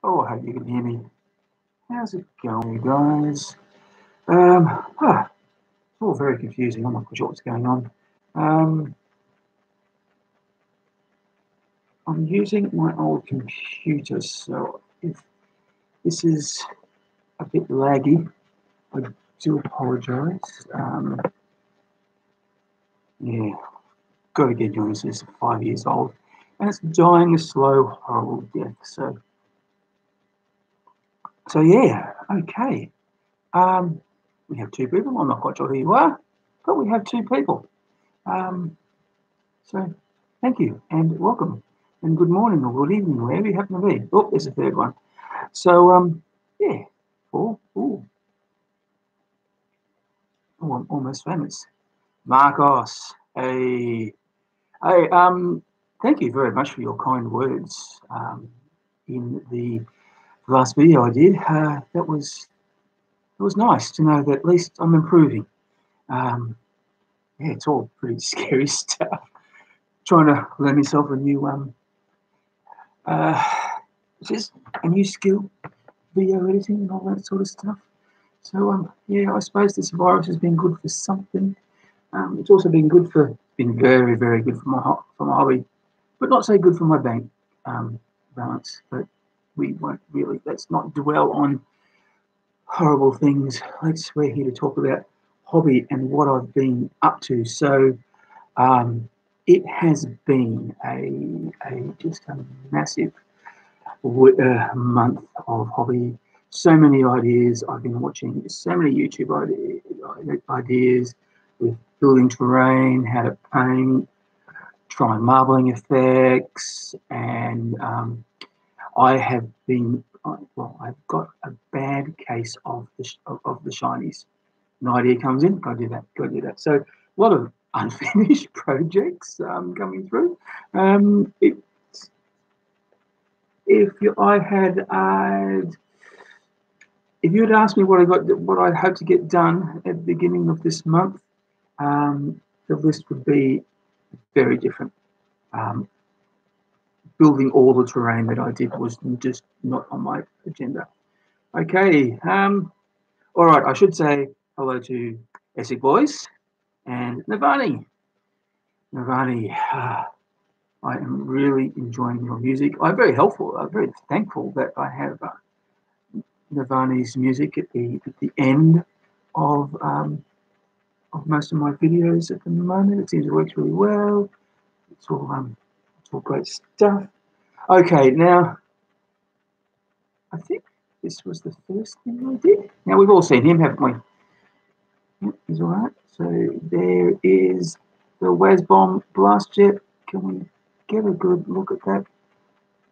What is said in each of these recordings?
Oh, I hope you can hear me. How's it going, guys? It's all very confusing. I'm not quite sure what's going on. I'm using my old computer, so if this is a bit laggy, I do apologise. Yeah, got to get used to this. It's 5 years old, and it's dying a slow, horrible death. So yeah, okay. We have two people. I'm not quite sure who you are, but we have two people. So thank you and welcome and good morning or good evening, wherever you happen to be. Oh, there's a third one. So yeah, four. Oh, I'm almost famous. Marcos. Hey, thank you very much for your kind words in the last video I did. It was nice to know that at least I'm improving. Yeah, it's all pretty scary stuff. Trying to learn myself a new just a new skill, video editing and all that sort of stuff. So yeah, I suppose this virus has been good for something. It's also been very, very good for my hobby, but not so good for my bank balance. But we won't really. Let's not dwell on horrible things. We're here to talk about hobby and what I've been up to. So it has been just a massive month of hobby. So many ideas. I've been watching so many YouTube ideas with building terrain, how to paint, trying marbling effects, and I have been I've got a bad case of the shinies. An idea comes in, go do that. So a lot of unfinished projects coming through. If you had asked me what I hope to get done at the beginning of this month, the list would be very different. Building all the terrain that I did was just not on my agenda. Okay. All right. I should say hello to Essex Boys and Navani. Navani, I am really enjoying your music. I'm very helpful. I'm very thankful that I have Navani's music at the end of most of my videos at the moment. It seems it works really well. It's all great stuff. Okay, now I think this was the first thing I did. Now we've all seen him, haven't we? Yep, he's all right. So there is the Wazbomb blast jet. Can we get a good look at that?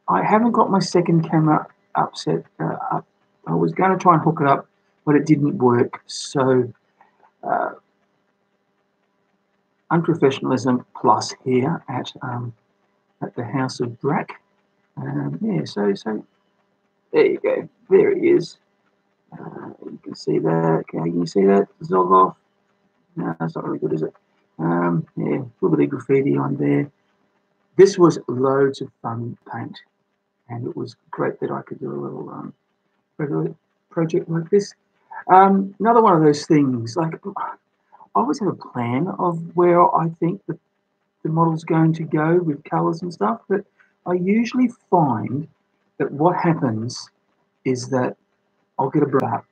I haven't got my second camera up. I was going to try and hook it up, but it didn't work. So unprofessionalism plus here at the house of Brak. Yeah, so there you go. There he is. You can see that. Can you see that? Zogoff. No, that's not really good, is it? Yeah, a little bit of graffiti on there. This was loads of fun paint, and it was great that I could do a little regular project like this. Another one of those things, like I always have a plan of where I think the model's going to go with colours and stuff, but I usually find that what happens is that I'll get a brush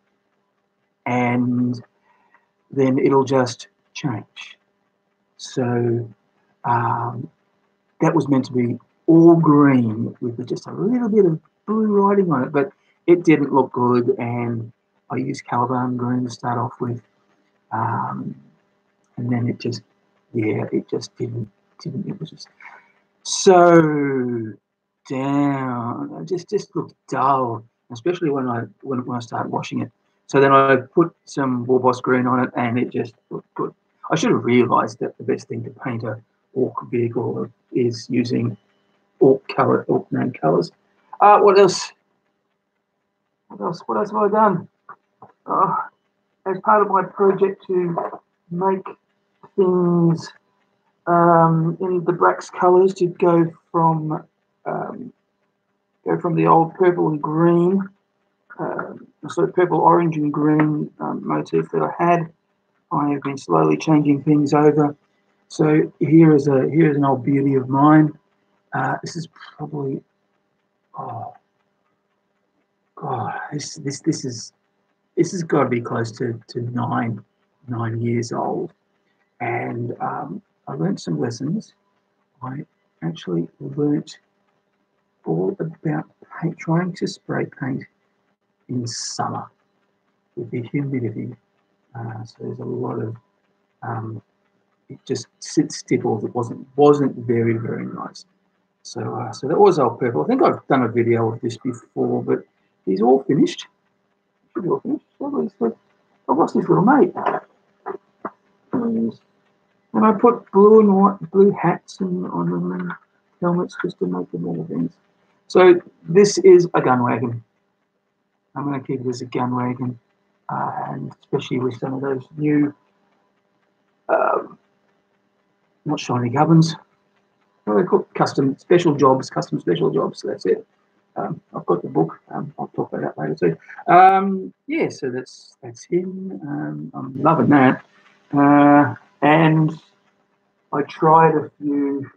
and then it'll just change. So that was meant to be all green with just a little bit of blue writing on it, but it didn't look good, and I used Caliban green to start off with, and then it just didn't. It was just so down. It just looked dull, especially when I started washing it. So then I put some Warboss green on it, and it just looked good. I should have realised that the best thing to paint a orc vehicle is using orc name colours. What else? What else have I done? As part of my project to make things in the Brak's colours to go from from the old purple and green, sort of purple, orange and green motif that I had. I have been slowly changing things over. So here's an old beauty of mine. This is probably, oh god, this has got to be close to 9 years old, and I learned some lessons. I actually learnt all about trying to spray paint in summer with the humidity. So there's a lot of it just stipples. It wasn't very nice. So so that was old purple. I think I've done a video of this before, but he's all finished. Should be all finished. I've lost his little mate. And I put blue and white, blue hats on them and helmets just to make them all things. So this is a gun wagon. I'm going to keep it as a gun wagon, and especially with some of those new, not shiny ovens. What are they called? Custom special jobs. So that's it. I've got the book. I'll talk about that later too. Yeah, so that's him. I'm loving that. And I tried a few.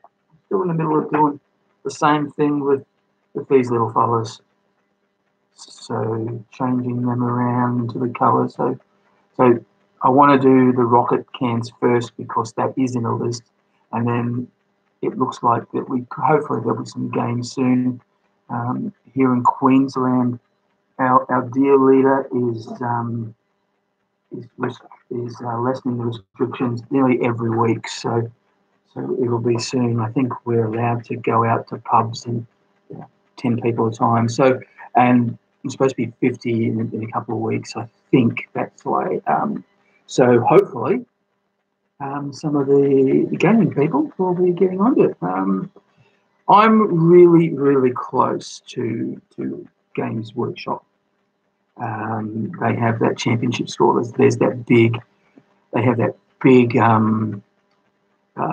Still in the middle of doing the same thing with these little fellas. So changing them around into the colours. So I want to do the rocket cans first because that is in a list, and then it looks like that hopefully there'll be some games soon. Here in Queensland, our dear leader is lessening the restrictions nearly every week. So it'll be soon. I think we're allowed to go out to pubs and 10 people at a time. So and it's supposed to be 50 in a couple of weeks. I think that's why. So hopefully, some of the gaming people will be getting onto it. I'm really close to Games Workshop. They have that championship score. There's that big. They have that big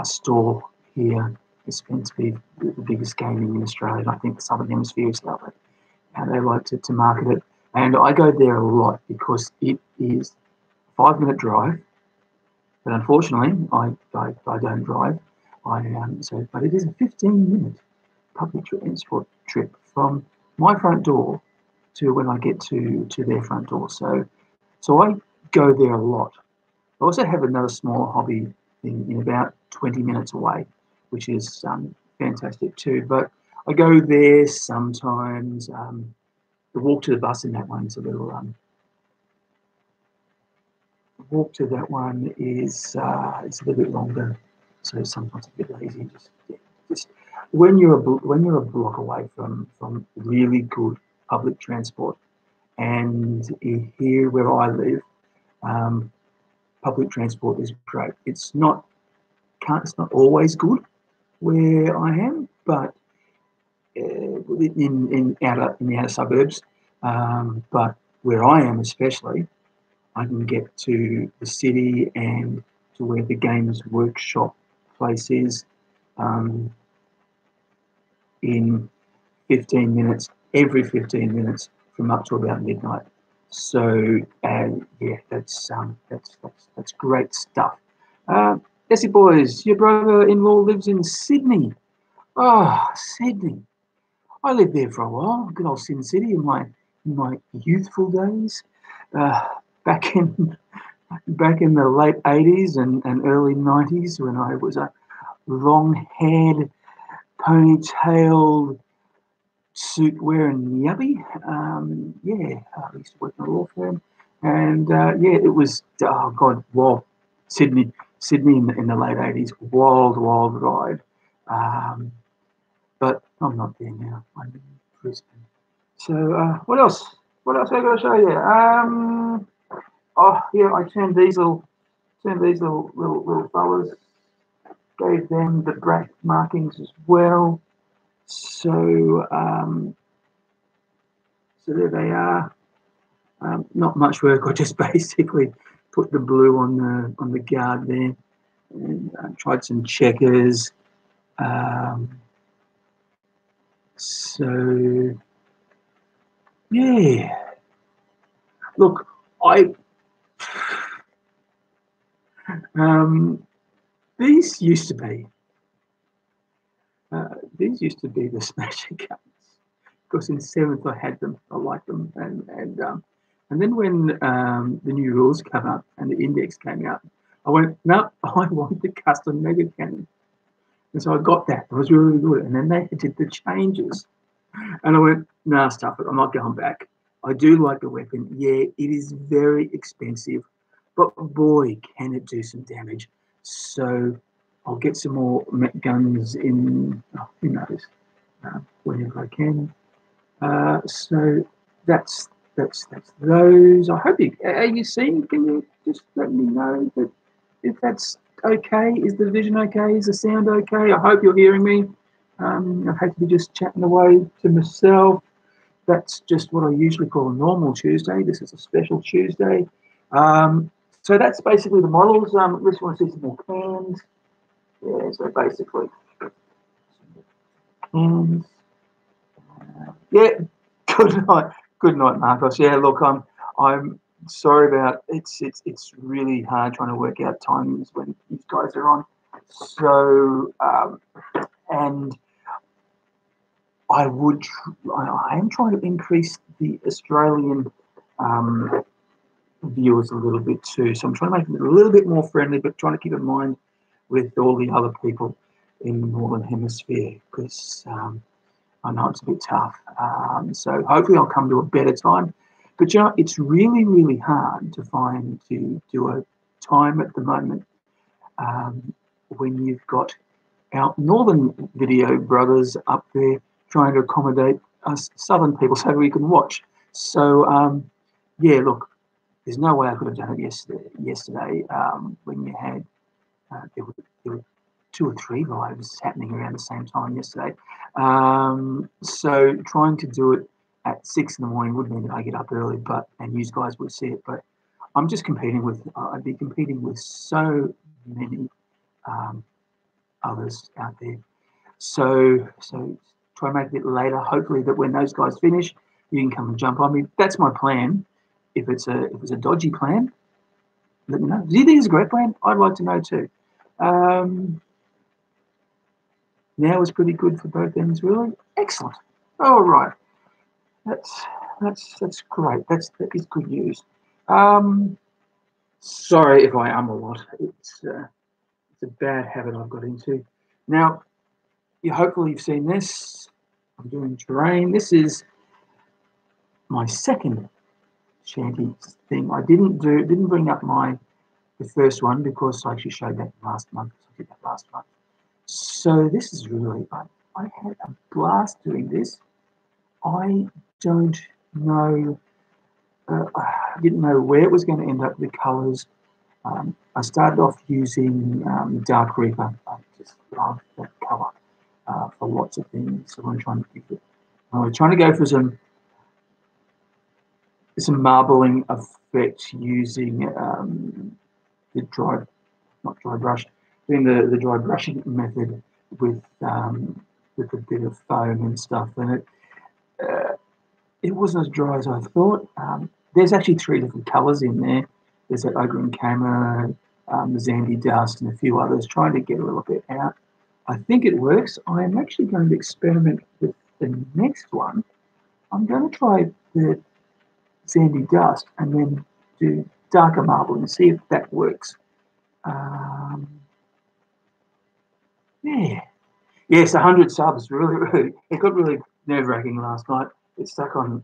store here. It's meant to be the biggest gaming in Australia. I think the Southern Hemisphere is that way. And they like to market it. And I go there a lot because it is a 5-minute drive. But unfortunately, I don't drive. But it is a 15-minute public transport trip from my front door to when I get to their front door. So I go there a lot. I also have another small hobby in about 20 minutes away, which is fantastic too. But I go there sometimes. The walk to the bus in that one's a little. The walk to that one is it's a little bit longer, so sometimes a bit lazy. Just when you're a block away from really good public transport, and here where I live, public transport is great. It's not always good where I am, but in the outer suburbs, but where I am especially, I can get to the city and to where the Games Workshop place is in 15 minutes, every 15 minutes from up to about midnight. So yeah, that's great stuff. Essie boys, your brother-in-law lives in Sydney. Oh, Sydney. I lived there for a while. Good old Sin City in my youthful days, back in the late 80s and early 90s when I was a long-haired, ponytailed, suit-wearing yuppie. Yeah, I used to work in a law firm, and yeah, it was wild Sydney in the late 80s, wild ride. But I'm not there now. I'm in Brisbane. So what else? What else I got to show you? Oh yeah, I turned these little fellas. Gave them the Brak markings as well. So so there they are. Not much work. I just basically put the blue on the guard there, and tried some checkers. So Yeah. Look, I these used to be these used to be the smasher guns because in seventh I had them. I liked them, and then when the new rules came up and the index came out, I went no, I want the custom mega cannon, and so I got that. It was really good, and then they did the changes, and I went nah, stuff it. I'm not going back. I do like the weapon. Yeah, it is very expensive, but boy, can it do some damage. So I'll get some more guns in, oh, who knows, whenever I can. So that's those. I hope you are you seeing? Can you just let me know that if that's okay? Is the vision okay? Is the sound okay? I hope you're hearing me. I have to be just chatting away to myself. That's just what I usually call a normal Tuesday. This is a special Tuesday. Um, so that's basically the models. Unless you want to see some more cans. Yeah, so basically cans. Yeah, good night. Good night, Marcos. Yeah, look, I'm sorry about it's really hard trying to work out timings when these guys are on. So and I am trying to increase the Australian um, viewers a little bit too. So I'm trying to make it a little bit more friendly, but trying to keep in mind with all the other people in the Northern Hemisphere because I know it's a bit tough. So hopefully I'll come to a better time. But you know, it's really, really hard to do a time at the moment when you've got our northern video brothers up there trying to accommodate us southern people so we can watch. So yeah, look, there's no way I could have done it yesterday when you had there were two or three lives happening around the same time yesterday. So trying to do it at 6 in the morning would mean that I get up early, and you guys would see it. But I'm just I'd be competing with so many um, others out there. So try and make it a bit later. Hopefully that when those guys finish, you can come and jump on me. That's my plan. If it's a dodgy plan, let me know. Do you think it's a great plan? I'd like to know too. Now is pretty good for both ends, really. Excellent. All right. That's that's great. That is good news. Um, sorry if I am a lot. It's a bad habit I've got into. Now, hopefully you've seen this. I'm doing terrain. This is my second shanty thing. I didn't bring up the first one because I actually showed that last month. I did that last month. So this is really I had a blast doing this. I don't know. I didn't know where it was going to end up with the colours. I started off using Dark Reaper. I just love that colour for lots of things. So I was trying to go for some marbling effect using the not dry brush, doing the dry brushing method with a bit of foam and stuff, and it wasn't as dry as I thought. There's actually three different colours in there. There's that Ogre and Camo, the Zandy Dust, and a few others, trying to get a little bit out. I think it works. I am actually going to experiment with the next one. I'm going to try the Zandy Dust and then do darker marble and see if that works. Yeah. Yes, 100 subs. Really, it got really nerve-wracking last night. It stuck onto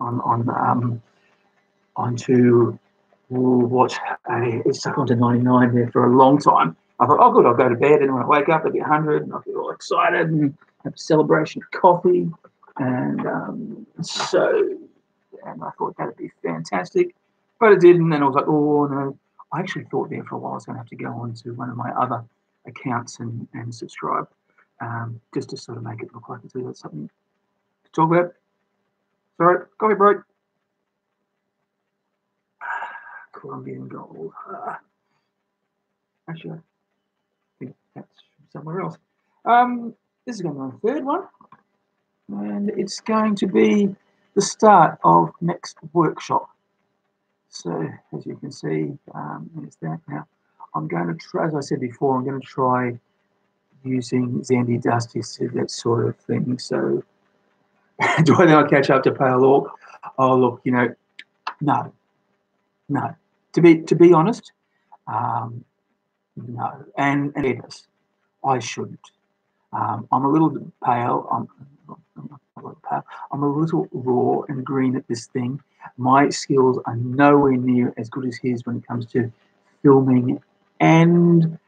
it stuck onto 99 there for a long time. I thought, oh, good, I'll go to bed, and when I wake up, it'll be 100, and I'll get all excited and have a celebration of coffee, and and I thought that'd be fantastic, but it didn't, and I was like, oh no. I actually thought there for a while I was going to have to go on to one of my other accounts and subscribe, just to sort of make it look like it's got something to talk about. Sorry, coffee break. Colombian gold. Actually, I think that's from somewhere else. This is going to be my third one, and it's going to be the start of next workshop. So as you can see, there's that. Now I'm going to try, as I said before, I'm going to try using Zandy Dusty to that sort of thing. So do I think I'll catch up to Pale Orc? Oh look, you know, no. To be honest, no. And fairness, I shouldn't. I'm a little bit pale. I'm a little raw and green at this thing. My skills are nowhere near as good as his when it comes to filming and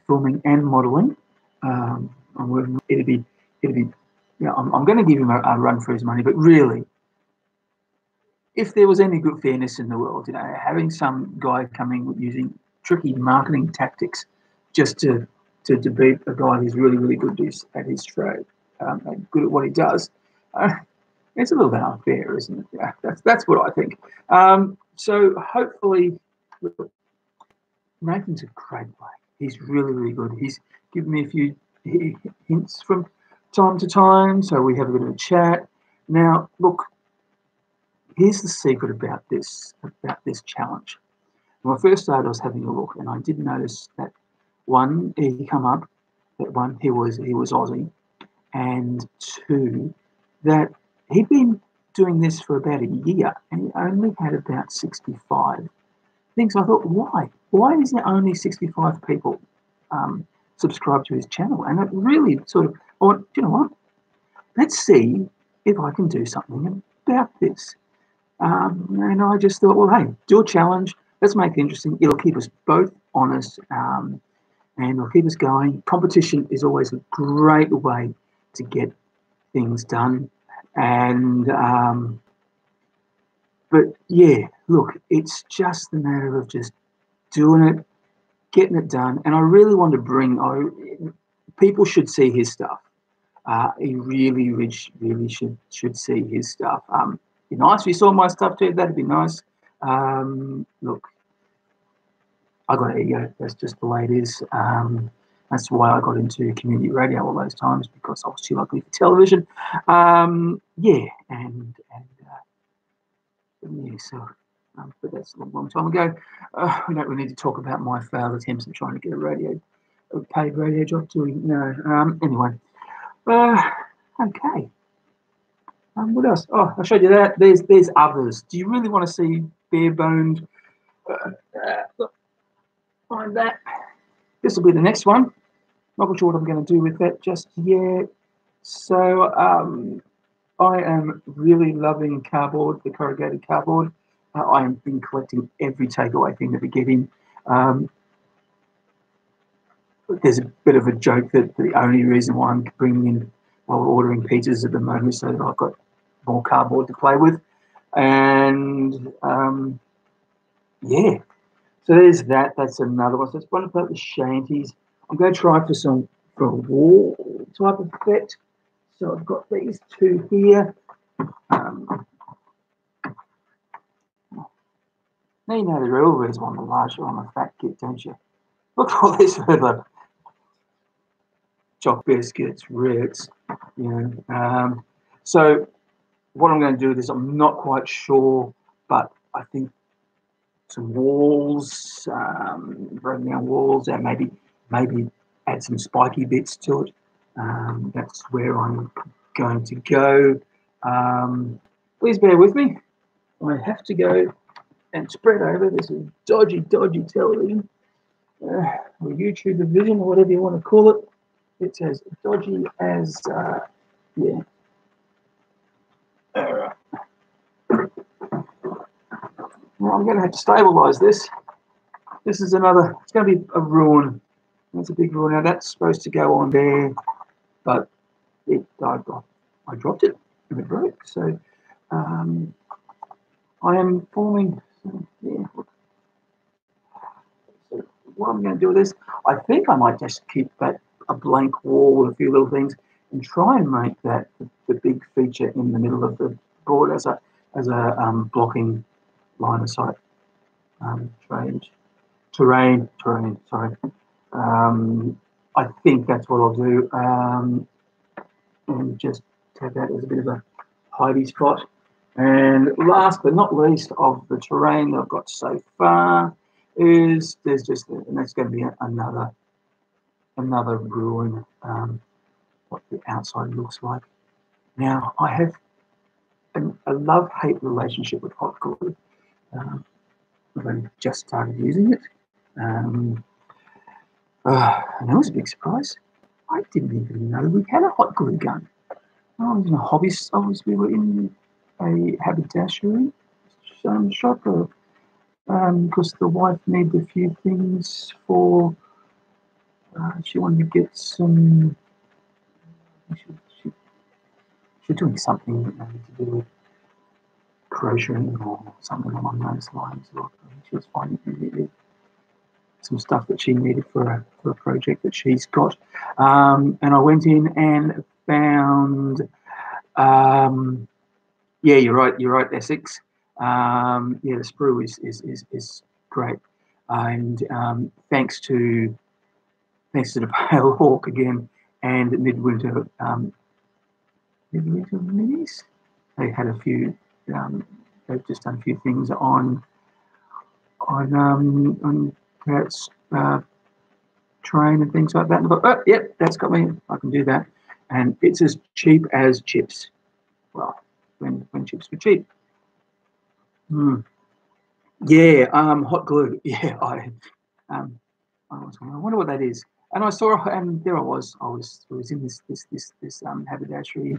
modelling. It'd be. You know, I'm going to give him a run for his money, but really, if there was any good fairness in the world, you know, having some guy coming using tricky marketing tactics just to beat a guy who's really good at his trade, and good at what he does, it's a little bit unfair, isn't it? Yeah, that's what I think. So hopefully, Nathan's a great player. He's really good. He's given me a few hints from time to time, so we have a bit of a chat. Now, look, here's the secret about this challenge. When I first started, I was having a look, and I did notice that one, he come up, that one, he was Aussie, and two, that he'd been doing this for about a year, and he only had about 65 things. I thought, why? Why is there only 65 people subscribe to his channel? And it really sort of, I went, you know what? Let's see if I can do something about this. And I just thought, well, hey, do a challenge. Let's make it interesting. It'll keep us both honest, and it'll keep us going. Competition is always a great way to get things done. And but yeah, look, it's just a matter of just doing it, getting it done. And I really want to bring. People should see his stuff. He really should see his stuff. Be nice if you saw my stuff too. That'd be nice. Look, I got an ego. That's just the way it is. That's why I got into community radio all those times, because I was too ugly for television. So, but that's a long time ago. We don't really need to talk about my failed attempts at trying to get a paid radio job. Do we? No. Anyway. Okay. What else? Oh, I showed you that. There's others. Do you really want to see bare-boned? Find that. This will be the next one. Not sure what I'm going to do with that just yet. So I am really loving cardboard, the corrugated cardboard. I have been collecting every takeaway thing that we get in. There's a bit of a joke that the only reason why I'm bringing in while ordering pizzas at the moment is so that I've got more cardboard to play with. And yeah, so there's that. That's another one. So it's one about the shanties. I'm going to try for a wall type of effect. So I've got these two here. Now you know the real reason why I'm the larger on the fat kit, don't you? Look at all this for the choc biscuits, Ritz, you know. So what I'm going to do with this, I'm not quite sure, but I think some walls, broken down walls, and maybe add some spiky bits to it. That's where I'm going to go. Please bear with me. I have to go and spread over. This is dodgy television, or YouTube vision, or whatever you want to call it. It's as dodgy as, yeah. All right. Well, I'm going to have to stabilise this. This is another, it's going to be a ruin. That's a big ruin. Now that's supposed to go on there, but I dropped it and it broke. So I am forming, yeah. So what I'm going to do with this, I think I might just keep that a blank wall with a few little things and try and make that the big feature in the middle of the board as a blocking line of sight. Terrain, sorry. I think that's what I'll do. And just to have that as a bit of a hidey spot. And last but not least of the terrain that I've got so far is and that's going to be another ruin. What the outside looks like. Now I have a love-hate relationship with hot glue. I've only just started using it. And that was a big surprise. I didn't even know we had a hot glue gun. I was in a hobby. We were in a haberdashery shop because the wife needed a few things for. She wanted to get some. She's doing something to do with crocheting or something along those lines. She was finding some stuff that she needed for a project that she's got. And I went in and found, yeah, you're right, Essex. Yeah, the sprue is great. And thanks to the Pale Hawk again and Midwinter Minis, they had a few. They've just done a few things on Parrot's train and things like that. And I thought, oh, yep, that's got me. I can do that, and it's as cheap as chips. Well, when chips were cheap. Yeah, hot glue. Yeah, I wonder what that is. And I saw, and there I was. I was in this haberdashery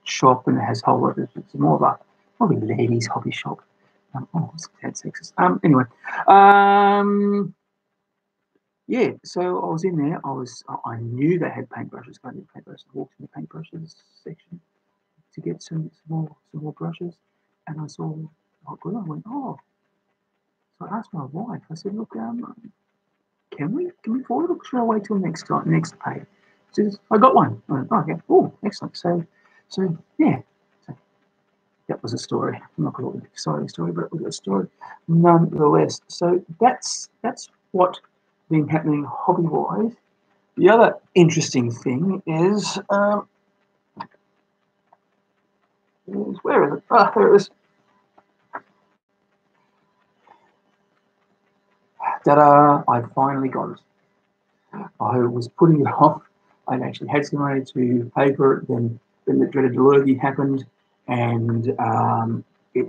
shop, and it has a whole lot of. It's more of a ladies' hobby shop. It's tad sexist. Anyway, yeah. So I was in there. I knew they had paintbrushes. I did paintbrushes. I walked in the paintbrushes section to get some more brushes, and I saw hot glue. I went, oh. So I asked my wife. I said, look, can we afford it, or should I wait till next pay? She says, I got one. I went, oh, okay. Oh, excellent. So yeah. So that was a story. I'm not going to call it an exciting story, but it was a story nonetheless. So that's what been happening hobby-wise. The other interesting thing is where is it? Ah, there it is. Ta-da! I finally got it. I was putting it off. I actually had some money to pay for it. Then the dreaded lurgy happened, and it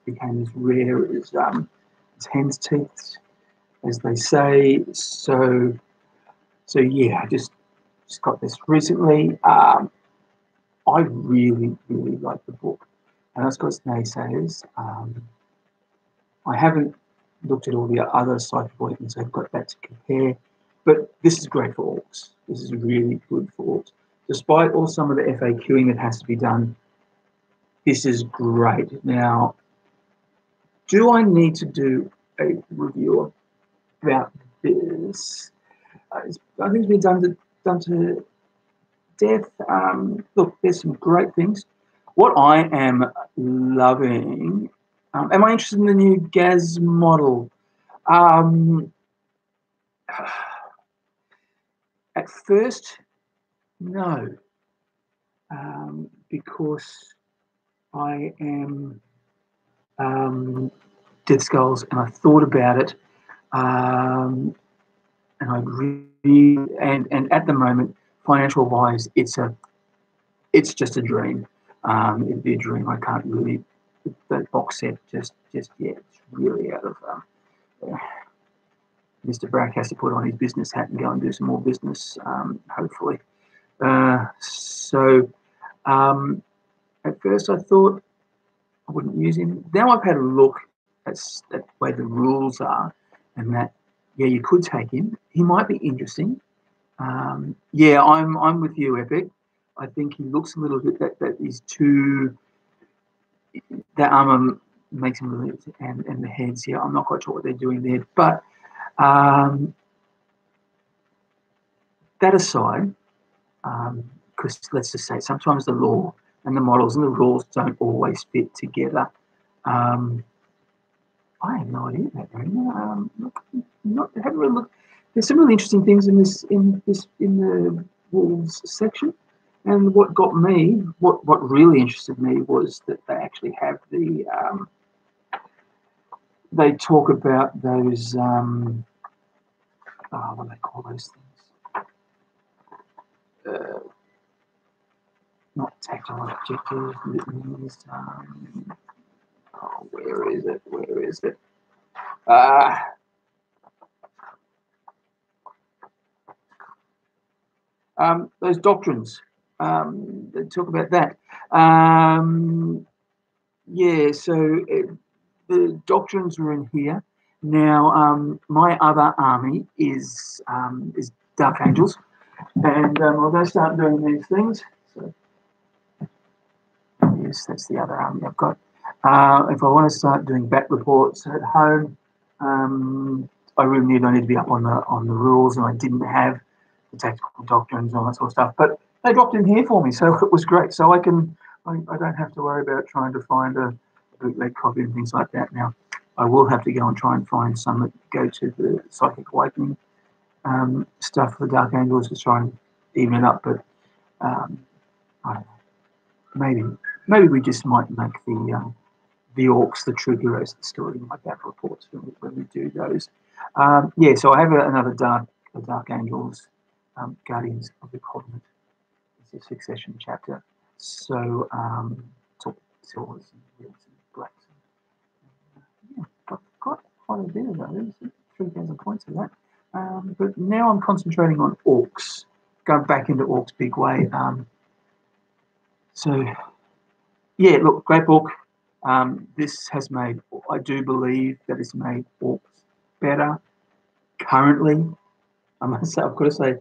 became as rare as hen's teeth, as they say. So yeah, I just got this recently. I really like the book, and that's got its naysayers. I haven't looked at all the other sci-fi things. I've got that to compare, but this is great for orcs. This is really good for orcs. Despite all some of the FAQing that has to be done, this is great. Now, do I need to do a review about this? I think it's been done to death. Look, there's some great things. What I am loving. Am I interested in the new Gaz model? At first, no, because I am Dead Skulls, and I thought about it, and I really and at the moment, financial wise, it's just a dream. It'd be a dream. I can't really. That box set just it's really out of. Mr. Brak has to put on his business hat and go and do some more business, hopefully. So at first I thought I wouldn't use him. Now I've had a look at the way the rules are, and that yeah, you could take him. He might be interesting. Yeah, I'm with you, Epic. I think he looks a little bit that he's too. That armor makes him really, and the heads. Yeah, I'm not quite sure what they're doing there, but that aside, because let's just say sometimes the law and the models and the rules don't always fit together. I have no idea about that. Haven't really looked. There's some really interesting things in the wolves section, And what got me, what really interested me was that they actually have they talk about those, what do they call those things? Not tactile objectives, litanies. Where is it? Where is it? Those doctrines. They talk about that. Yeah, so the doctrines were in here. Now, my other army is Dark Angels, and I'm going to start doing these things. So, yes, that's the other army I've got. If I want to start doing bat reports at home, I really need to be up on the rules, and I didn't have the tactical doctrines and all that sort of stuff. But they dropped in here for me, so it was great. So I don't have to worry about trying to find a bootleg copy and things like that now. I will have to go and try and find some that go to the Psychic Awakening stuff for the Dark Angels to try and even it up. But I don't know. Maybe we just might make the orcs the true heroes of the story in my battle reports when we do those. Yeah, so I have another Dark Angels, Guardians of the Covenant. It's a succession chapter. So silvers and reds and blacks. Yeah, got quite a bit of those. 3,000 points of that. But now I'm concentrating on orcs. Going back into orcs big way. So yeah, look, great book. This has made, I do believe that it's made orcs better currently. I've got to say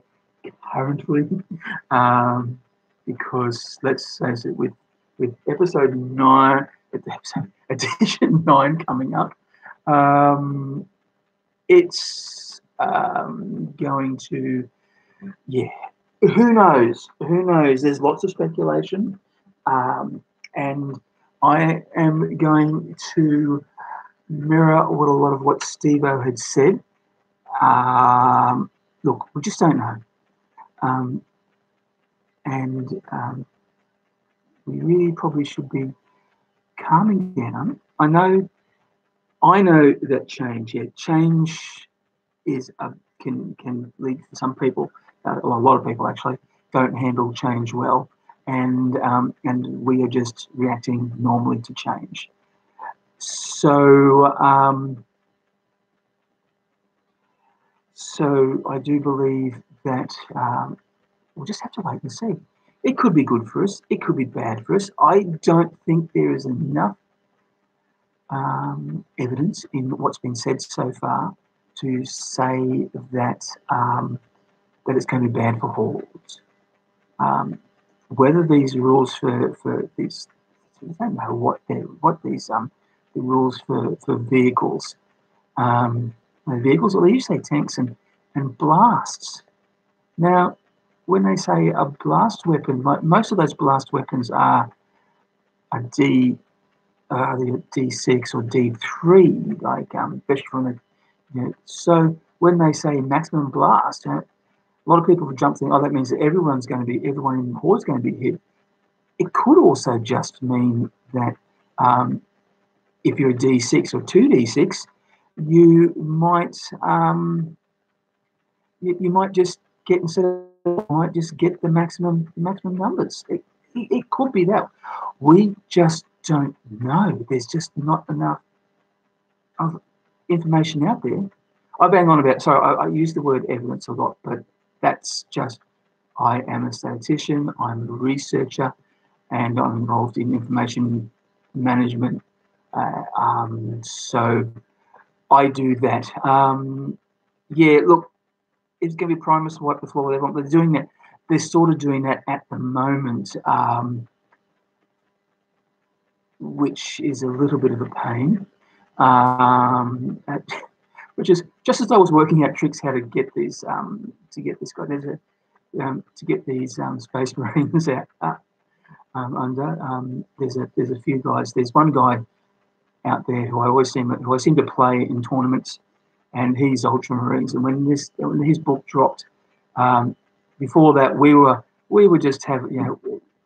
currently, because let's face it, with episode 9, edition 9 coming up, it's going to, yeah, who knows? There's lots of speculation, and I am going to mirror what a lot of what Steve-O had said. Look, we just don't know. And we really probably should be calming down. I know that change is can lead to some people, a lot of people actually, don't handle change well, and we are just reacting normally to change. So so I do believe that we'll just have to wait and see. It could be good for us. It could be bad for us. I don't think there is enough evidence in what's been said so far to say that that it's going to be bad for hordes. Whether these rules for these, I don't know what these the rules for vehicles. Vehicles, or they usually say tanks and blasts. Now, when they say a blast weapon, most of those blast weapons are a D6 or D3, like especially from the. So when they say maximum blast, a lot of people jump thinking, oh, that means that everyone in the horde is going to be hit. It could also just mean that if you're a D6 or 2D6, you might you might just get the maximum numbers. It could be that. We just don't know. There's just not enough of information out there. I bang on about. Sorry, I use the word evidence a lot, but that's just. I am a statistician. I'm a researcher, and I'm involved in information management. So I do that. Yeah, look, it's going to be Primus to wipe the floor with everyone. They're doing that. They're sort of doing that at the moment, which is a little bit of a pain. Which is just as I was working out tricks how to get these to get this guy. To get these Space Marines out under. There's a few guys. There's one guy out there who I seem to play in tournaments, and he's Ultramarines. And when his book dropped, before that we were we would just have,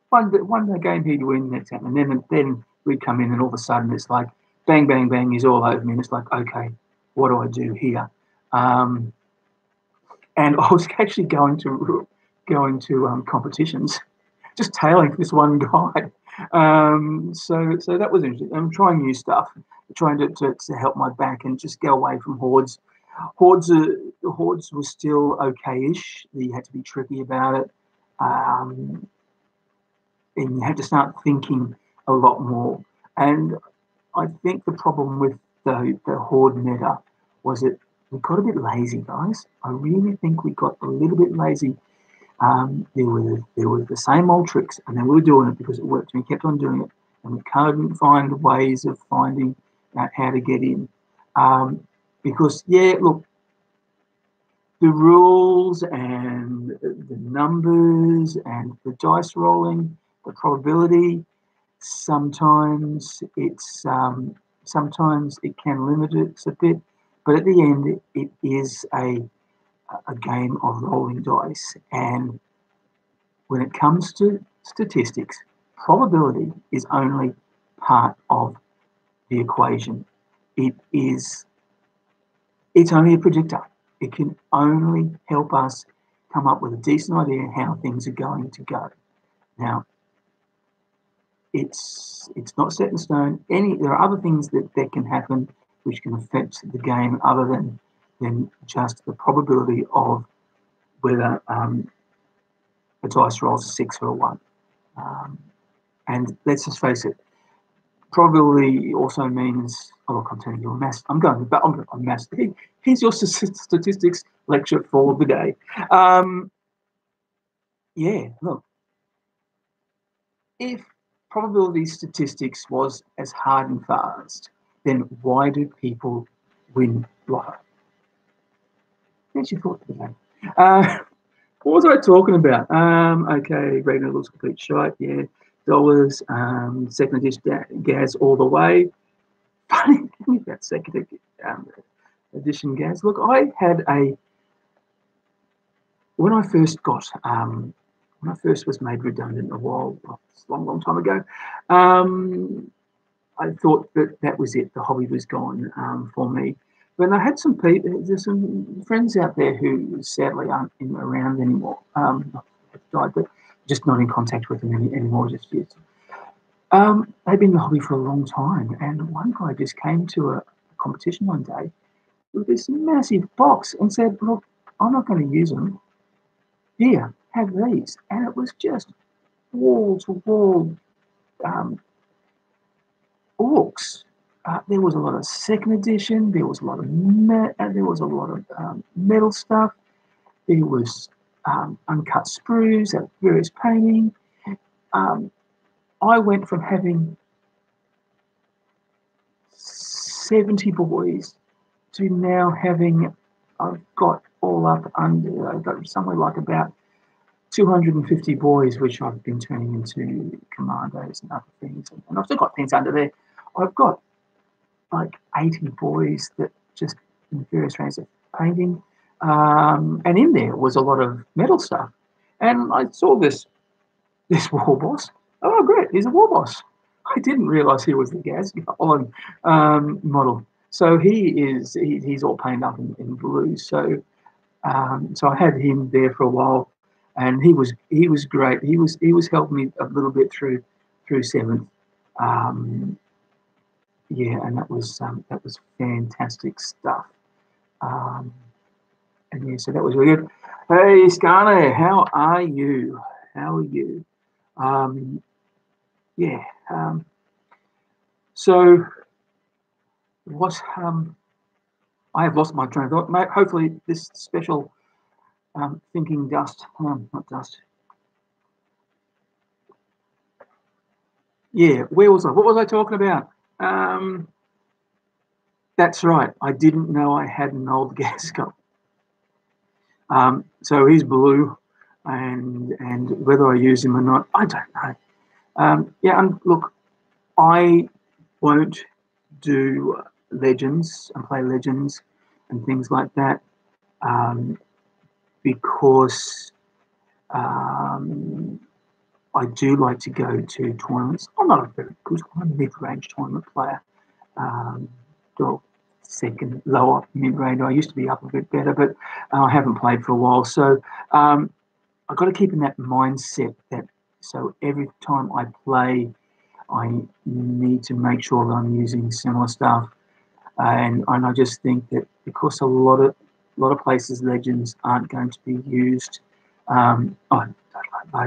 one game he'd win, next time, and then we'd come in, and all of a sudden it's like bang, bang, bang, he's all over me, and it's like, okay, what do I do here? And I was actually going to competitions, just tailing this one guy. So that was interesting. I'm trying new stuff, trying to help my back and just go away from hordes. Hordes were still okay-ish. You had to be tricky about it, and you had to start thinking a lot more. And I think the problem with the horde meta was that we got a bit lazy, guys. I really think we got a little bit lazy. There were the same old tricks, and then we were doing it because it worked, and we kept on doing it, and we couldn't find ways of finding out how to get in. Because, look, the rules and the numbers and the dice rolling, the probability, sometimes it can limit it a bit, but at the end, it is a game of rolling dice. And when it comes to statistics, probability is only part of the equation. It's only a predictor. It can only help us come up with a decent idea how things are going to go. Now, it's not set in stone. There are other things that can happen which can affect the game other than just the probability of whether a dice rolls a 6 or a 1. And let's just face it, probability also means, look, I'm telling you a math. I'm math. Here's your statistics lecture for the day. Look, if probability statistics was as hard and fast, then why do people win lotto? Here's your thought for the day. What was I talking about? Okay, Ragnar looks complete shite. Yeah, dollars. Second edition gas all the way. Funny thing about second edition gas. Look, I had when I first was made redundant a long time ago. I thought that was it. The hobby was gone for me. But I had some people, there's some friends out there who sadly aren't around anymore. Died, but just not in contact with them anymore just yet. They've been in the hobby for a long time, and one guy just came to a competition one day with this massive box and said, "Look, I'm not going to use them. Here, have these." And it was just wall to wall orcs. There was a lot of second edition. There was a lot of metal stuff. There was uncut sprues, various painting. I went from having 70 boys to now having, I've got somewhere like about 250 boys, which I've been turning into commandos and other things. And I've still got things under there. I've got like 80 boys that just in various ranges of painting. And in there was a lot of metal stuff. And I saw this war boss. Oh, great, he's a war boss. I didn't realise he was the gas model. So he's all painted up in blue. So I had him there for a while, and he was great. He was helping me a little bit through 7th. And that was fantastic stuff. So that was really good. Hey, Scarno, how are you? So what? I have lost my train of thought, mate. Hopefully, this special thinking dust, not dust. Yeah, where was I? What was I talking about? That's right. I didn't know I had an old gas gun. So he's blue, and whether I use him or not, I don't know. And look, I won't do legends and play legends and things like that because I do like to go to tournaments. I'm not a very good, I'm a mid-range tournament player. Well, second, lower mid-range. I used to be up a bit better, but I haven't played for a while. So I've got to keep in that mindset that so every time I play, I need to make sure that I'm using similar stuff. And I just think that because a lot of places legends aren't going to be used. I'd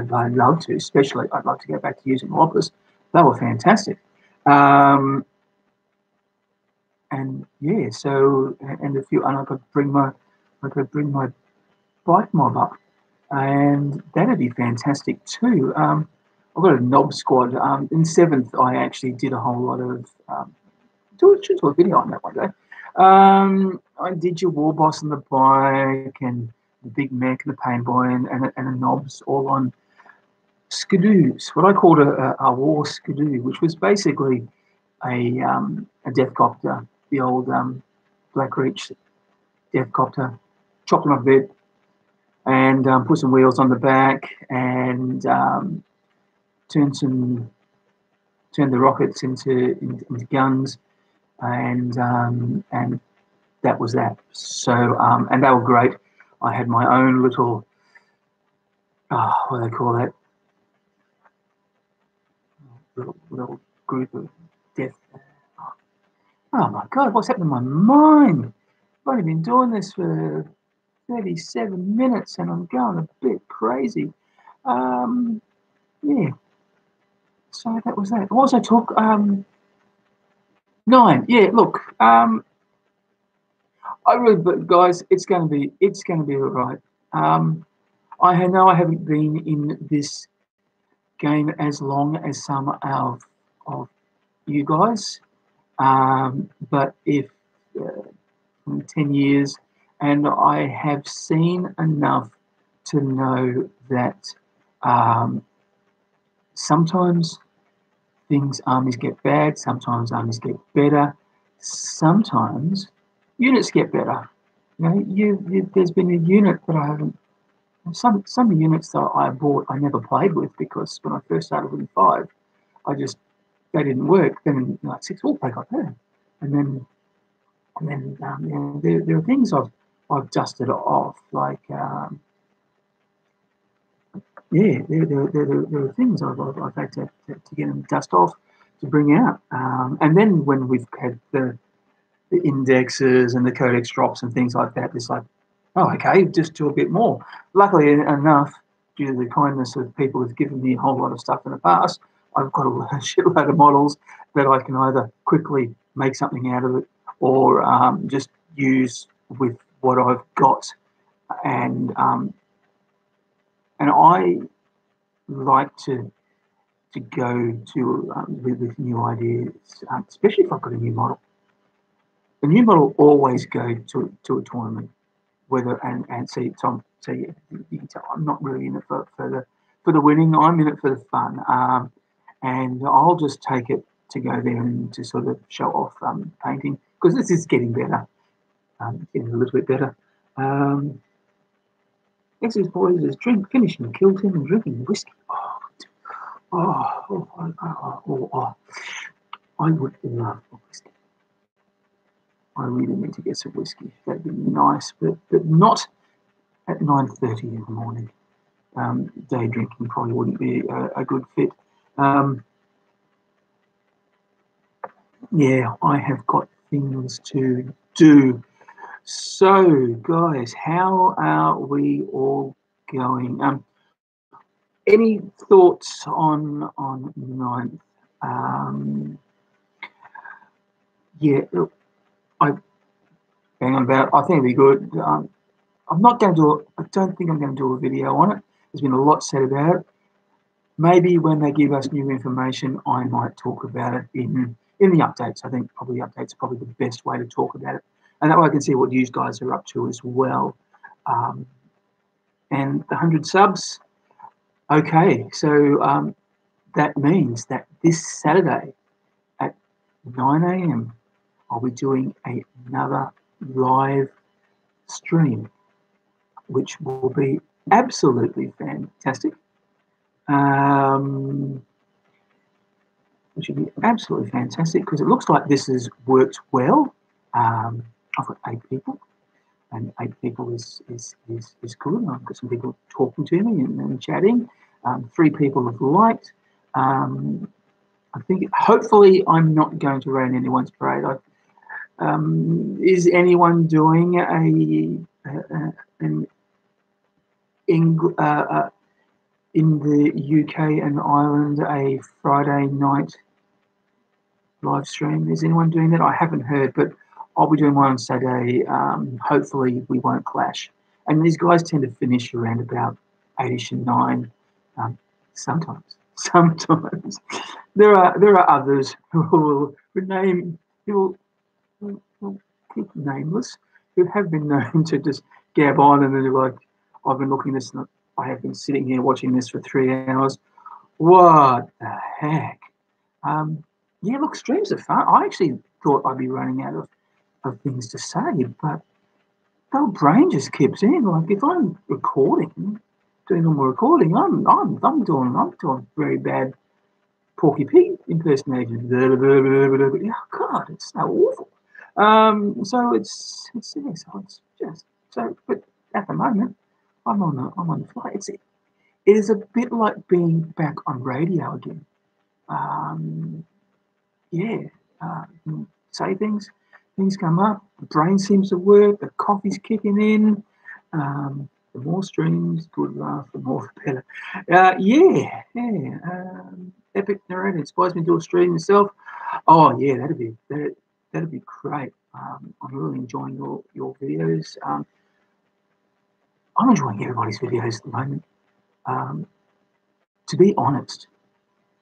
love to, especially I'd love to go back to using Whoppers. They were fantastic. And yeah, so and I could bring my bike mob up, and that'd be fantastic too. I've got a knob squad. In seventh, I actually did a whole lot of should do a video on that one day. I did your war boss on the bike and the big mech and the pain boy and the knobs all on skidoos, what I called a war skidoo, which was basically a death copter, the old Black Reach death copter. Chopped them up a bit and put some wheels on the back and turned the rockets into guns and that was that. So and they were great. I had my own little what do they call that? Little group of death. Oh my God, what's happened to my mind? I've only been doing this for 37 minutes and I'm going a bit crazy. Yeah. So that was that. I also took 9. Yeah, look, but guys, it's going to be all right. I know I haven't been in this game as long as some of you guys, but if 10 years, and I have seen enough to know that sometimes armies get bad, sometimes armies get better, sometimes units get better. You know, there's been a unit that I haven't. Some units that I bought I never played with because when I first started with 5, they didn't work. Then in like 6, they got better, and then you know, there are things I've dusted off like yeah, there are things I've had to get them dust off to bring out, and then when we've had the indexes and the codex drops and things like that, it's like, oh, okay, just do a bit more. Luckily enough, due to the kindness of people who've given me a whole lot of stuff in the past, I've got a shitload of models that I can either quickly make something out of it or just use with what I've got. And I like to go to with new ideas, especially if I've got a new model. The new model always go to a tournament, whether and see Tom. So you can tell I'm not really in it for the winning. I'm in it for the fun, and I'll just take it to go there and to sort of show off painting because this is getting better, getting a little bit better. X's boys is finishing kill team and drinking whiskey. I would love whiskey. I really need to get some whiskey. That'd be nice, but not at 9:30 in the morning. Day drinking probably wouldn't be a good fit. Yeah, I have got things to do. So, guys, how are we all going? Any thoughts on 9th? Yeah, look, I think it'd be good. I'm not going to do. I don't think I'm going to do a video on it. There's been a lot said about it. Maybe when they give us new information, I might talk about it in the updates. I think probably updates are probably the best way to talk about it, and that way I can see what you guys are up to as well. And the 100 subs. Okay, so that means that this Saturday at 9 a.m. I'll be doing another live stream, which will be absolutely fantastic. Which would be absolutely fantastic because it looks like this has worked well. I've got 8 people, and 8 people is good. I've got some people talking to me and chatting. 3 people have liked. I think hopefully I'm not going to rain anyone's parade. Is anyone doing an in the UK and Ireland a Friday night live stream? Is anyone doing that? I haven't heard, but I'll be doing one on Saturday. Hopefully we won't clash. And these guys tend to finish around about 8ish and 9. Sometimes there are others who will keep nameless, who have been known to just gab on and they're like, I've been looking at this and I have been sitting here watching this for 3 hours. What the heck? Yeah, look, streams are fun. I actually thought I'd be running out of things to say, but the brain just keeps in. Like if I'm recording, doing normal recording, I'm doing very bad Porky Pig impersonation. Oh God, it's so awful. So it's just so. But at the moment, I'm on the fly. It is a bit like being back on radio again. Yeah, say things come up. The brain seems to work. The coffee's kicking in. The more streams, good laugh, the more the better. Epic narrator inspires me to do a stream myself. Oh yeah, that'd be great. I'm really enjoying your videos. I'm enjoying everybody's videos at the moment. To be honest,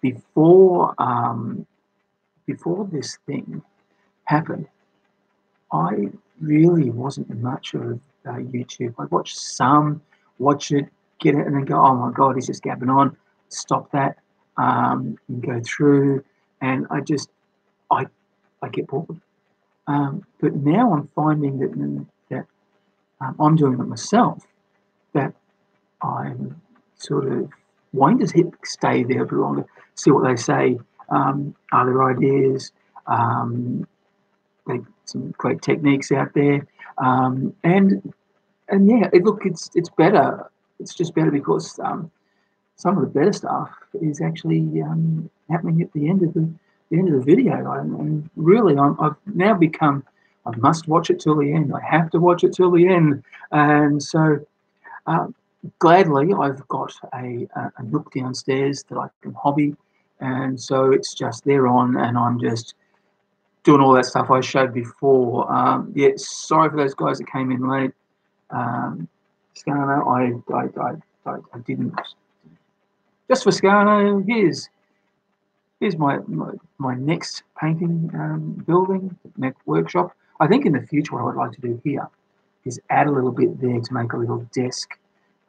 before this thing happened, I really wasn't much of YouTube. I watched watch it, get it, and then go, oh my God, he's just gabbing on. Stop that, and go through. And I get bored. But now I'm finding that I'm doing it myself, that I'm sort of wanting to stay there a bit longer, see what they say. Are there ideas? Some great techniques out there, and yeah, it's better. It's just better because some of the better stuff is actually happening at the end of the video. And really, I've now become, I must watch it till the end. I have to watch it till the end, and so gladly I've got a nook downstairs that I can hobby, and so it's just there on, and I'm just doing all that stuff I showed before. Yeah, sorry for those guys that came in late. Scano, I didn't. Just for Scano, here's my next painting building, next workshop. I think in the future what I would like to do here is add a little bit there to make a little desk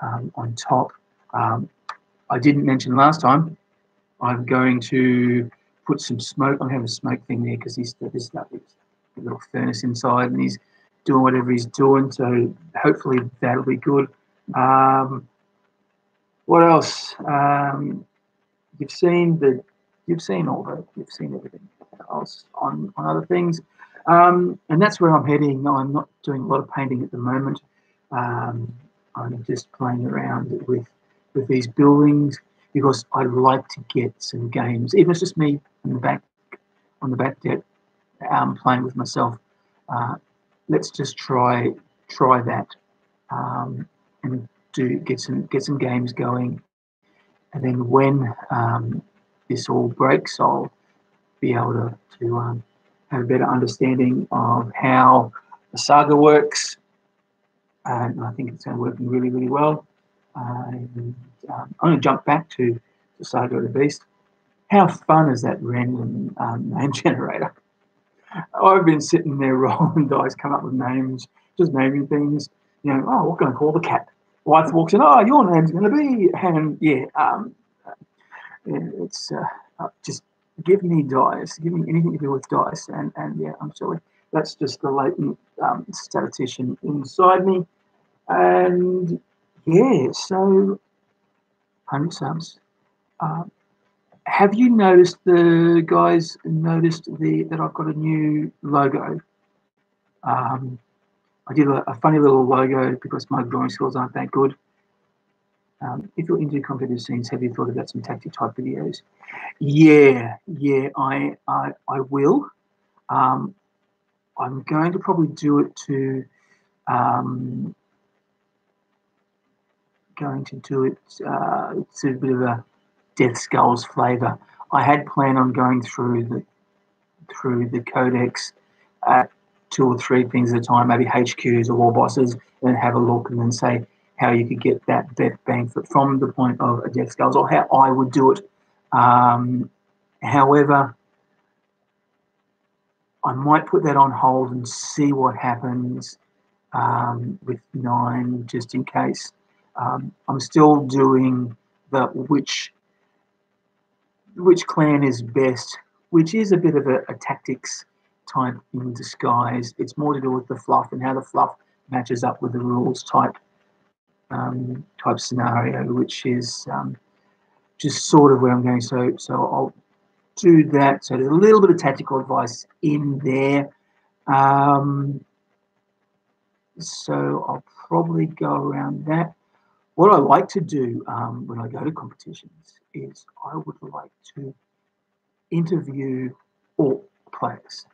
on top. I didn't mention last time, I'm going to put some smoke. I'm going to have a smoke thing there because there's a little furnace inside and he's doing whatever he's doing. So hopefully that'll be good. What else? You've seen everything else on other things. And that's where I'm heading. I'm not doing a lot of painting at the moment. I'm just playing around with these buildings because I like to get some games. Even if it's just me on the back deck, playing with myself. Let's just try that and get some games going. And then when this all breaks, I'll be able to have a better understanding of how the saga works. And I think it's working really, really well. I'm going to jump back to the Saga of the Beast. How fun is that random name generator? I've been sitting there rolling dice, come up with names, just naming things. What can I call the cat? Wife walks in, your name's going to be, and it's just give me dice, give me anything to do with dice, and yeah, I'm silly. That's just the latent statistician inside me. And Yeah, so 100 subs. Um, have you noticed the guys noticed that I've got a new logo? Um, I did a funny little logo because my drawing skills aren't that good. If you're into competitive scenes, have you thought about some tactic type videos? Yeah, I will. Um, I'm going to probably do it to um, going to do it. It's a bit of a Death Skulls flavour. I had planned on going through the codex at 2 or 3 things at a time, maybe HQs or war bosses, and then have a look and then say how you could get that best bang from the point of a Death Skulls, or how I would do it. However, I might put that on hold and see what happens with 9, just in case. I'm still doing the which clan is best, which is a bit of a tactics type in disguise. It's more to do with the fluff and how the fluff matches up with the rules type scenario, which is just sort of where I'm going. So I'll do that. So there's a little bit of tactical advice in there. So I'll probably go around that. What I like to do when I go to competitions is I would like to interview all players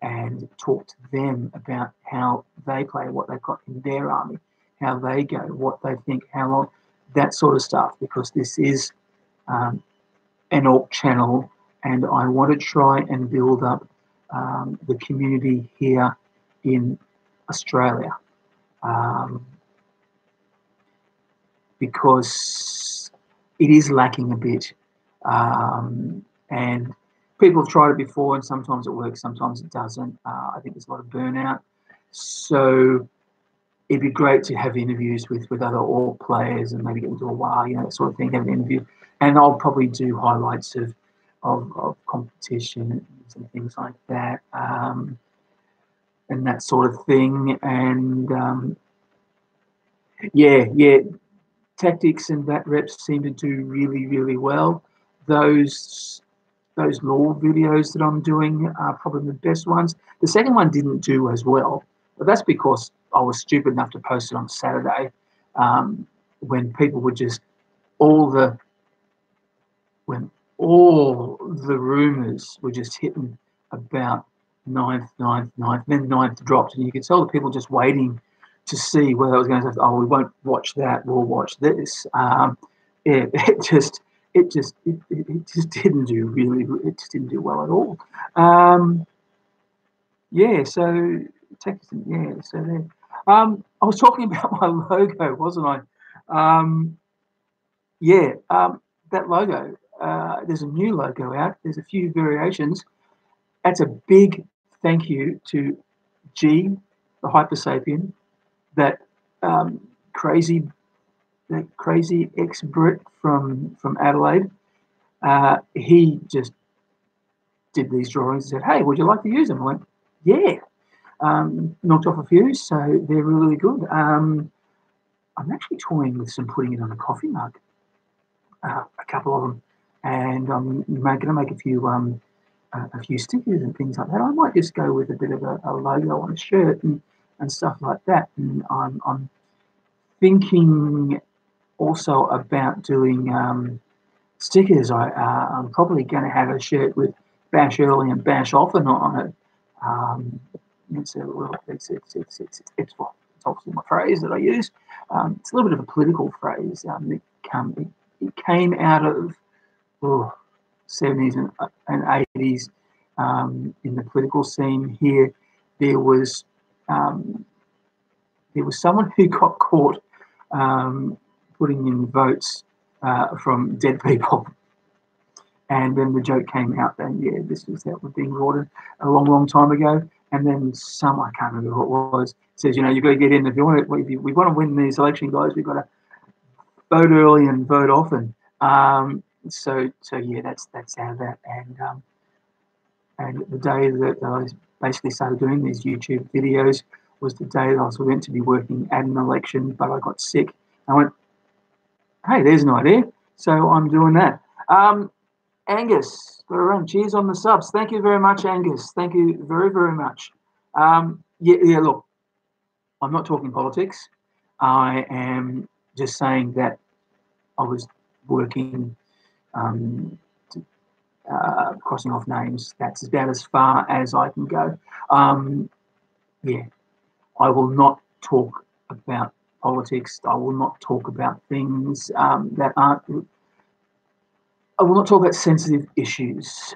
and talk to them about how they play, what they've got in their army, how they go, what they think, how long, that sort of stuff, because this is an orc channel and I want to try and build up the community here in Australia. Because it is lacking a bit. And people have tried it before, and sometimes it works, sometimes it doesn't. I think there's a lot of burnout. So it'd be great to have interviews with other orc players and maybe get into a WoW, that sort of thing, have an interview. And I'll probably do highlights of competition and things like that, and that sort of thing. And yeah, tactics and bat reps seem to do really, really well. Those lore videos that I'm doing are probably the best ones. The second one didn't do as well, but that's because I was stupid enough to post it on Saturday, when people were just all the when all the rumours were just hitting about ninth, then ninth dropped, and you could tell the people just waiting to see whether I was going to say, "Oh, we won't watch that. We'll watch this." It just didn't do really. It just didn't do well at all. Yeah. So Texas. Yeah. So there. I was talking about my logo, wasn't I? Yeah. That logo. There's a new logo out. There's a few variations. That's a big thank you to G, the Hyper Sapien, that um, crazy ex-Brit from Adelaide. He just did these drawings and said, "Hey, would you like to use them?" I went, "Yeah." Knocked off a few, so they're really good. I'm actually toying with putting it on a coffee mug, a couple of them, and I'm going to make a few stickers and things like that. I might just go with a bit of a logo on a shirt and stuff like that. And I'm thinking also about doing stickers. I'm probably going to have a shirt with bash early and bash often on it. It's obviously my phrase that I use. It's a little bit of a political phrase. It came out of 70s and 80s in the political scene here. There was someone who got caught putting in votes from dead people. And then the joke came out that, yeah, this was that was being ordered a long, long time ago. And then I can't remember who it was, says, you've got to get in. If we want to win these election, guys, we've got to vote early and vote often. So yeah, that's how that. And the day that I basically started doing these YouTube videos was the day that I was meant to be working at an election, but I got sick I went, hey, there's an idea. So I'm doing that. Angus, got to run. Cheers on the subs. Thank you very much, Angus. Thank you very, very much. Yeah, look, I'm not talking politics. I am just saying that I was working, crossing off names. That's about as far as I can go. Yeah, I will not talk about politics. I will not talk about things that aren't. I will not talk about sensitive issues,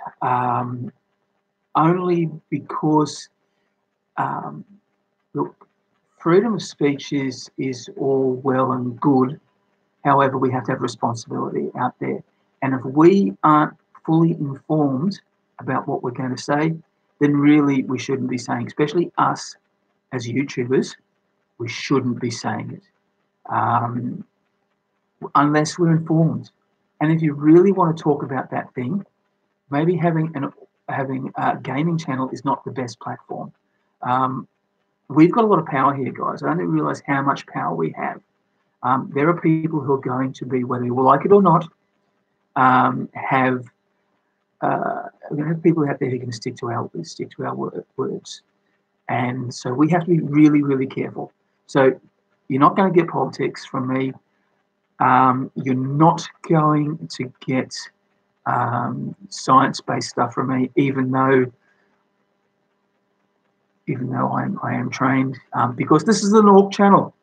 only because, look, freedom of speech is all well and good. However, we have to have responsibility out there. And if we aren't fully informed about what we're going to say, then really we shouldn't be saying, especially us as YouTubers, we shouldn't be saying it unless we're informed. And if you really want to talk about that thing, maybe having a gaming channel is not the best platform. We've got a lot of power here, guys. I don't realize how much power we have. There are people who are going to be, whether you like it or not, we're going to have people out there who can stick to our words, and so we have to be really, really careful. So you're not going to get politics from me. You're not going to get science-based stuff from me, even though I am trained, because this is an orc channel.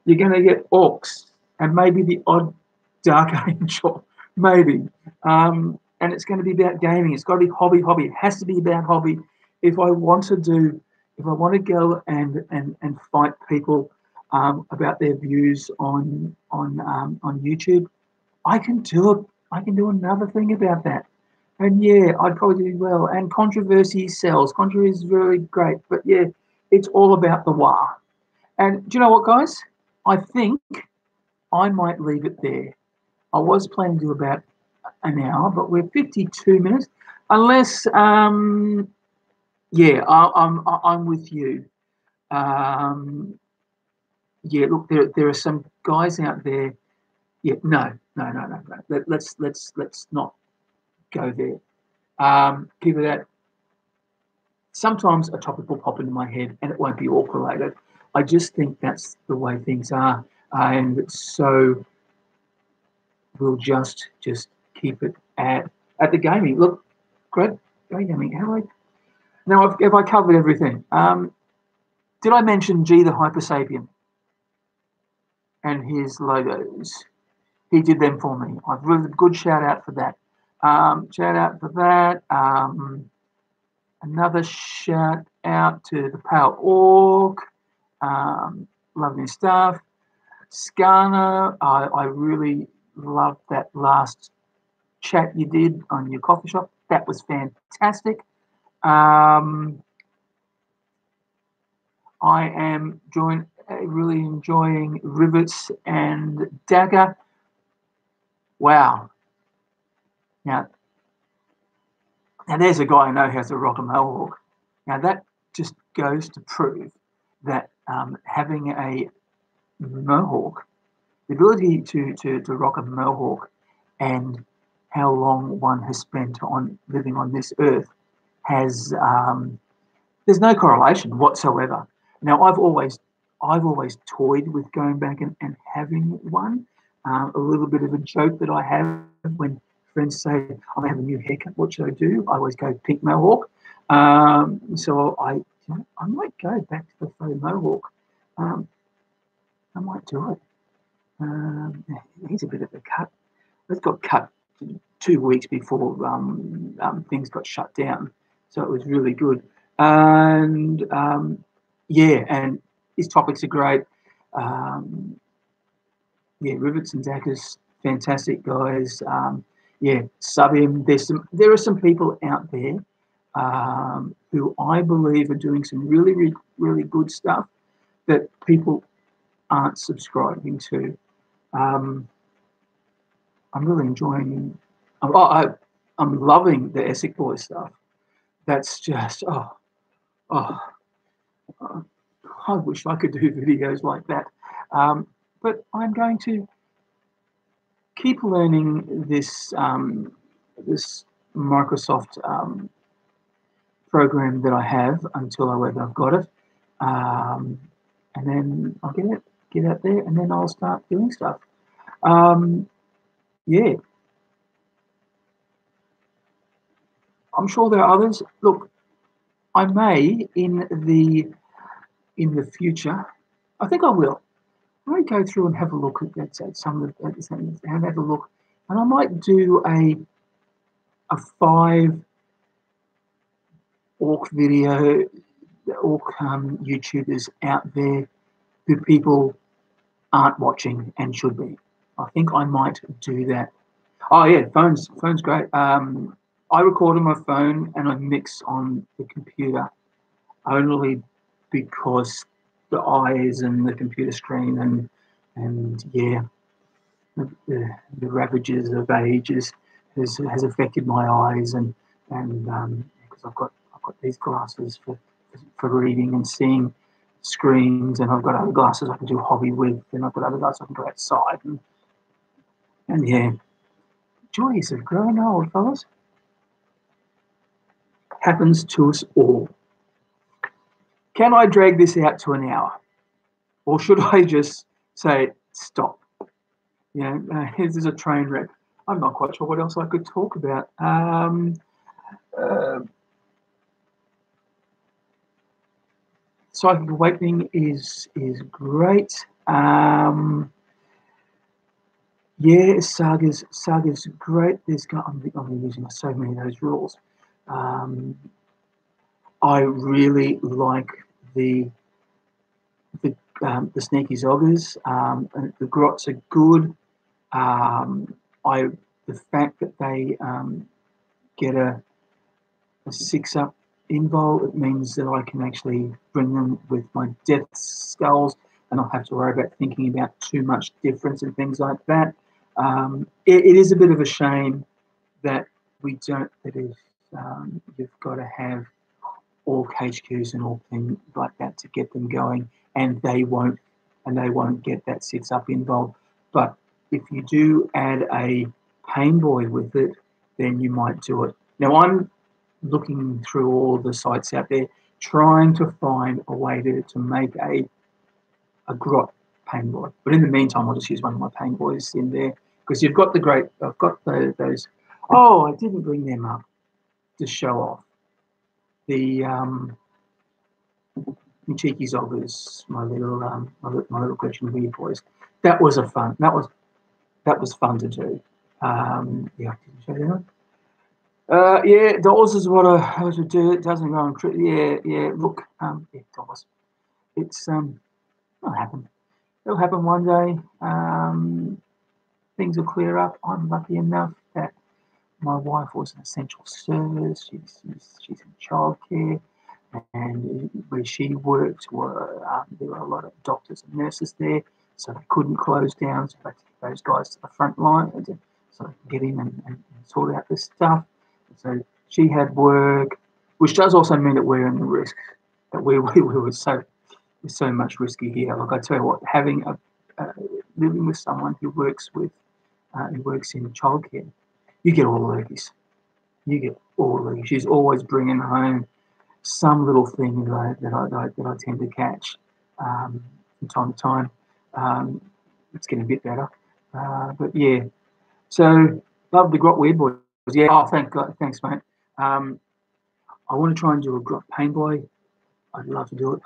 You're going to get orcs and maybe the odd dark angel, maybe. And it's going to be about gaming. It's got to be hobby. It has to be about hobby. If I want to go and fight people about their views on YouTube, I can do it. I can do another thing about that. And yeah, I'd probably do well. And controversy sells. Controversy is really great. But yeah, it's all about the wah. And do you know what, guys? I think I might leave it there. I was planning to do about an hour, but we're 52 minutes. Unless, I'm with you. Yeah, look, there are some guys out there. Yeah, no. Let's not go there. Keep it at. Sometimes a topic will pop into my head, and it won't be orc related. I just think that's the way things are, and so we'll just keep it at the gaming. Look, great gaming. Now have I covered everything? Did I mention G the Hyper Sapien and his logos? He did them for me. I've really good shout out for that. Another shout out to the Pale Orc. Lovely stuff. Skarner, I really loved that last chat you did on your coffee shop. That was fantastic. I am really enjoying Rivets and Dagger. Wow. Now there's a guy I know who has a rock and mohawk. Now that just goes to prove that having a mohawk, the ability to rock a mohawk, and how long one has spent on living on this earth has there's no correlation whatsoever. Now I've always toyed with going back and having one. A little bit of a joke that I have when friends say, I'm going to have a new haircut, what should I do? I always go pink mohawk. So I might go back to the faux mohawk. I might do it. He's a bit of a cut. It got cut 2 weeks before things got shut down. So it was really good. And and his topics are great. Rivets and Daggers, fantastic guys. Sub him. There are some people out there who I believe are doing some really, really, really good stuff that people aren't subscribing to. I'm really enjoying. I'm loving the Essex Boys stuff. That's just I wish I could do videos like that. but I'm going to keep learning this this Microsoft program that I have until I've got it, and then I'll get out there, and then I'll start doing stuff. Yeah, I'm sure there are others. Look, I may in the future. I think I will. I might go through and have a look at some of the and have a look, and I might do a 5 orc video, orc YouTubers out there who people aren't watching and should be. I think I might do that. Oh yeah, phone's great. I record on my phone and I mix on the computer only because the eyes and the computer screen and yeah, the ravages of age has affected my eyes and because I've got these glasses for reading and seeing screens, and I've got other glasses I can do hobby with, and I've got other glasses I can go outside and yeah, joys of growing old, fellas. Happens to us all. Can I drag this out to an hour, or should I just say stop? You know, this is a train wreck. I'm not quite sure what else I could talk about. Psychic awakening is great. Yeah, Saga's great. I'm using so many of those rules. I really like the sneaky zoggers. The grots are good. The fact that they get a 6-up invul, it means that I can actually bring them with my death skulls and not have to worry about thinking about too much difference and things like that. It is a bit of a shame that we don't. That is, you've got to have all HQs and all things like that to get them going, and they won't get that 6-up involved. But if you do add a pain boy with it, then you might do it. Now I'm looking through all the sites out there, trying to find a way to make a grot pain boy. But in the meantime, I'll just use one of my pain boys in there because you've got I've got those. Oh, I didn't bring them up to show off the cheeky zoggers, my little collection of weird boys. That was fun to do. Yeah, I didn't show you that. Yeah, dollars is what I would do. It doesn't go on. Yeah. Look, yeah, dollars. It's it'll happen. It'll happen one day. Things will clear up. I'm lucky enough that my wife was an essential service. She's in childcare, and where she worked there were a lot of doctors and nurses there, so they couldn't close down. So they had to get those guys to the front line so they could get in and sort out this stuff. So she had work, which does also mean that we're in the risk. That we were so much risky here. Like I tell you what, having living with someone who works in childcare, you get all the ladies. You get all the ladies. She's always bringing home some little thing that I tend to catch from time to time. It's getting a bit better, but yeah. So love the grot weird boys. Yeah. Oh, thanks, mate. I want to try and do a grot pain boy. I'd love to do it.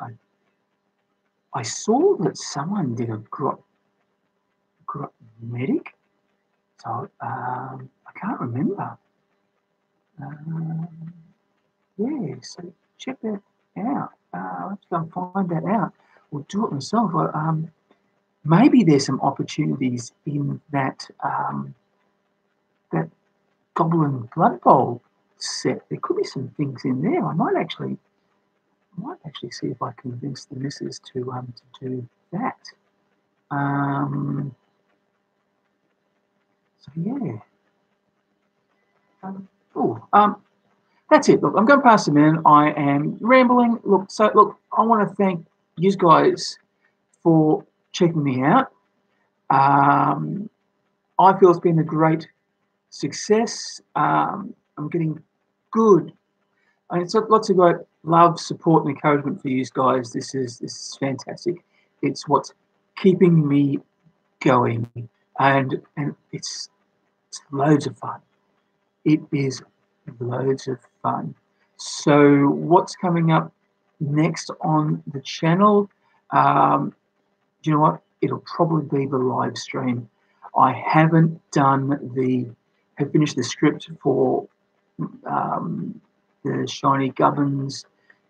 I saw that someone did a grot medic, so I can't remember. Yeah, so check that out. I'll have to go and find that out or do it myself. Maybe there's some opportunities in that that Goblin Blood Bowl set. There could be some things in there. I might actually see if I can convince the missus to do that. So yeah. That's it. Look, I'm going past a minute. I am rambling. Look, I want to thank you guys for checking me out. I feel it's been a great success. I'm getting good. And it's lots of great love, support, and encouragement for you guys. This is fantastic. It's what's keeping me going, and it's loads of fun. It is loads of fun. So what's coming up next on the channel? Do you know what? It'll probably be the live stream. I haven't finished the script for the Shiny Gubbins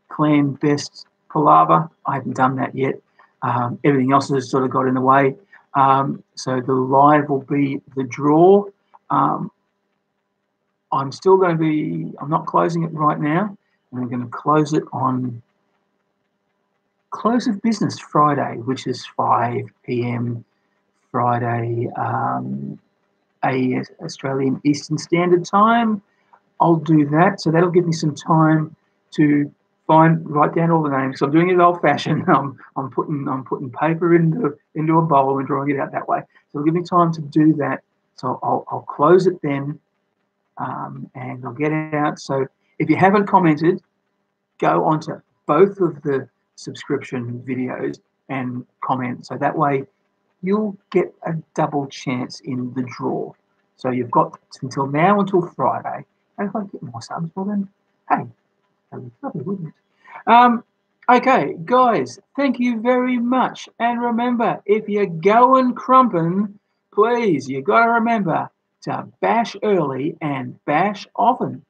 Clan Best Palaver. I haven't done that yet. Everything else has sort of got in the way. So the live will be the draw. I'm still going to be, I'm not closing it right now. I'm going to close it on close of business Friday, which is 5 p.m. Friday, Australian Eastern Standard Time. I'll do that. So that'll give me some time to write down all the names. So I'm doing it old-fashioned. I'm putting paper into a bowl and drawing it out that way. So it'll give me time to do that. So I'll close it then, and I'll get it out. So if you haven't commented, go onto both of the subscription videos and comment. So that way you'll get a double chance in the draw. So you've got until now, until Friday. And if I get more subs, well then, hey, that'd be lovely, wouldn't it? Okay, guys, thank you very much. And remember, if you're going crumping, please, you got to remember to bash early and bash often.